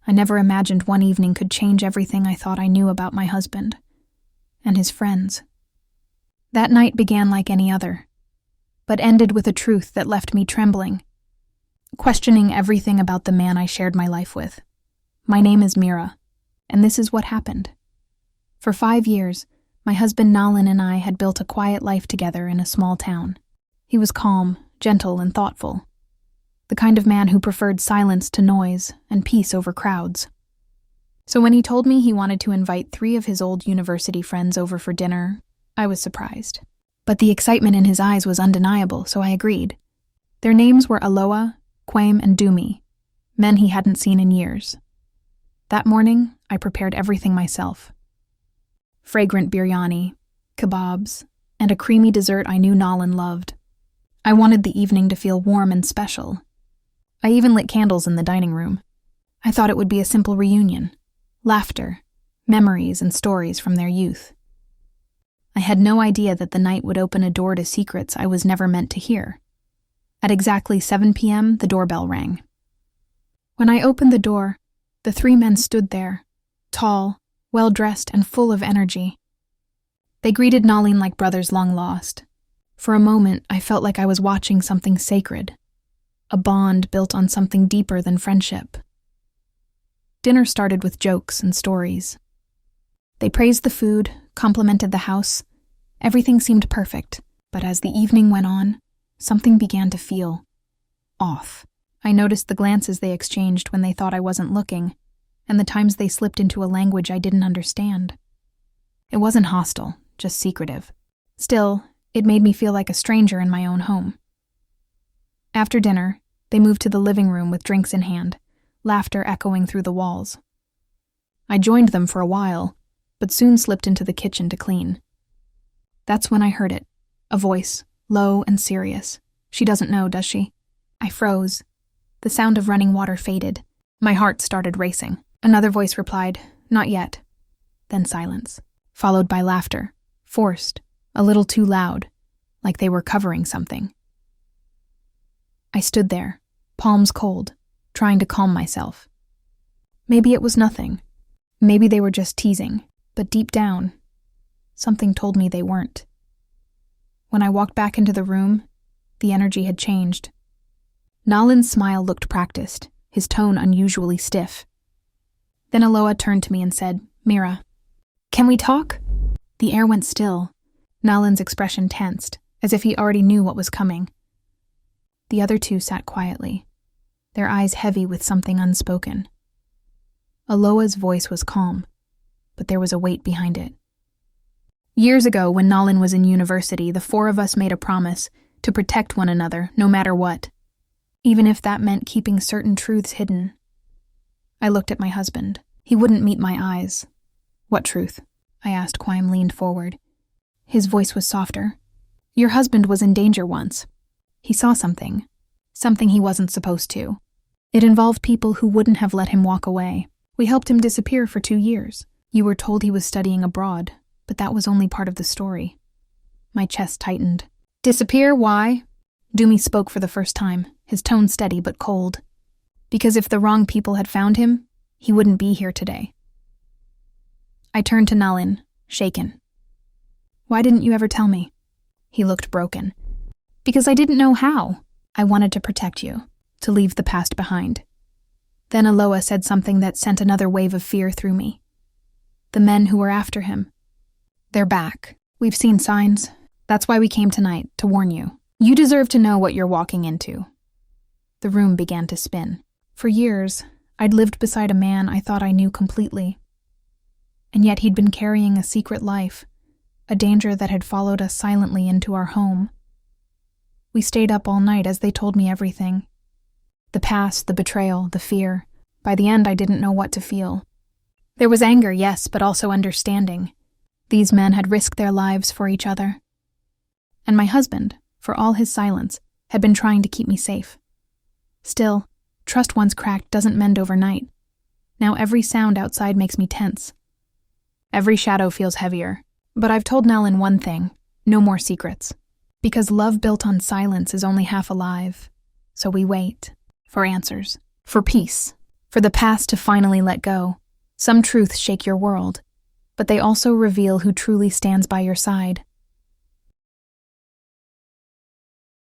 I never imagined one evening could change everything I thought I knew about my husband and his friends. That night began like any other, but ended with a truth that left me trembling, questioning everything about the man I shared my life with. My name is Mira, and this is what happened. For 5 years, my husband Nalin and I had built a quiet life together in a small town. He was calm, gentle, and thoughtful, the kind of man who preferred silence to noise and peace over crowds. So when he told me he wanted to invite 3 of his old university friends over for dinner, I was surprised. But the excitement in his eyes was undeniable, so I agreed. Their names were Aloha, Quaim, and Dumi, men he hadn't seen in years. That morning, I prepared everything myself. Fragrant biryani, kebabs, and a creamy dessert I knew Nalin loved. I wanted the evening to feel warm and special. I even lit candles in the dining room. I thought it would be a simple reunion. Laughter, memories, and stories from their youth. I had no idea that the night would open a door to secrets I was never meant to hear. At exactly 7 p.m., the doorbell rang. When I opened the door, the 3 men stood there, tall, well-dressed, and full of energy. They greeted Nalin like brothers long lost. For a moment, I felt like I was watching something sacred, a bond built on something deeper than friendship. Dinner started with jokes and stories. They praised the food, complimented the house. Everything seemed perfect, but as the evening went on, something began to feel off. I noticed the glances they exchanged when they thought I wasn't looking, and the times they slipped into a language I didn't understand. It wasn't hostile, just secretive. Still, it made me feel like a stranger in my own home. After dinner, they moved to the living room with drinks in hand, laughter echoing through the walls. I joined them for a while, but soon slipped into the kitchen to clean. That's when I heard it, a voice, low and serious. She doesn't know, does she? I froze. The sound of running water faded. My heart started racing. Another voice replied, "Not yet." Then silence, followed by laughter, forced, a little too loud, like they were covering something. I stood there, palms cold, trying to calm myself. Maybe it was nothing. Maybe they were just teasing, but deep down, something told me they weren't. When I walked back into the room, the energy had changed. Nalin's smile looked practiced, his tone unusually stiff. Then Aloha turned to me and said, "Mira, can we talk?" The air went still. Nalin's expression tensed, as if he already knew what was coming. The other 2 sat quietly, their eyes heavy with something unspoken. Aloha's voice was calm, but there was a weight behind it. Years ago, when Nalin was in university, the 4 of us made a promise to protect one another, no matter what, even if that meant keeping certain truths hidden. I looked at my husband. He wouldn't meet my eyes. "What truth?" I asked. Quaim leaned forward. His voice was softer. "Your husband was in danger once. He saw something he wasn't supposed to. It involved people who wouldn't have let him walk away. We helped him disappear for 2 years. You were told he was studying abroad, but that was only part of the story." My chest tightened. "Disappear? Why?" Dumi spoke for the first time, his tone steady but cold. "Because if the wrong people had found him, he wouldn't be here today." I turned to Nalin, shaken. "Why didn't you ever tell me?" He looked broken. "Because I didn't know how. I wanted to protect you, to leave the past behind." Then Aloha said something that sent another wave of fear through me. "The men who were after him, they're back. We've seen signs. That's why we came tonight, to warn you. You deserve to know what you're walking into." The room began to spin. For years, I'd lived beside a man I thought I knew completely. And yet he'd been carrying a secret life, a danger that had followed us silently into our home. We stayed up all night as they told me everything. The past, the betrayal, the fear. By the end, I didn't know what to feel. There was anger, yes, but also understanding. These men had risked their lives for each other. And my husband, for all his silence, had been trying to keep me safe. Still, trust once cracked doesn't mend overnight. Now every sound outside makes me tense. Every shadow feels heavier. But I've told Nalin one thing, no more secrets. Because love built on silence is only half alive. So we wait. For answers. For peace. For the past to finally let go. Some truths shake your world, but they also reveal who truly stands by your side.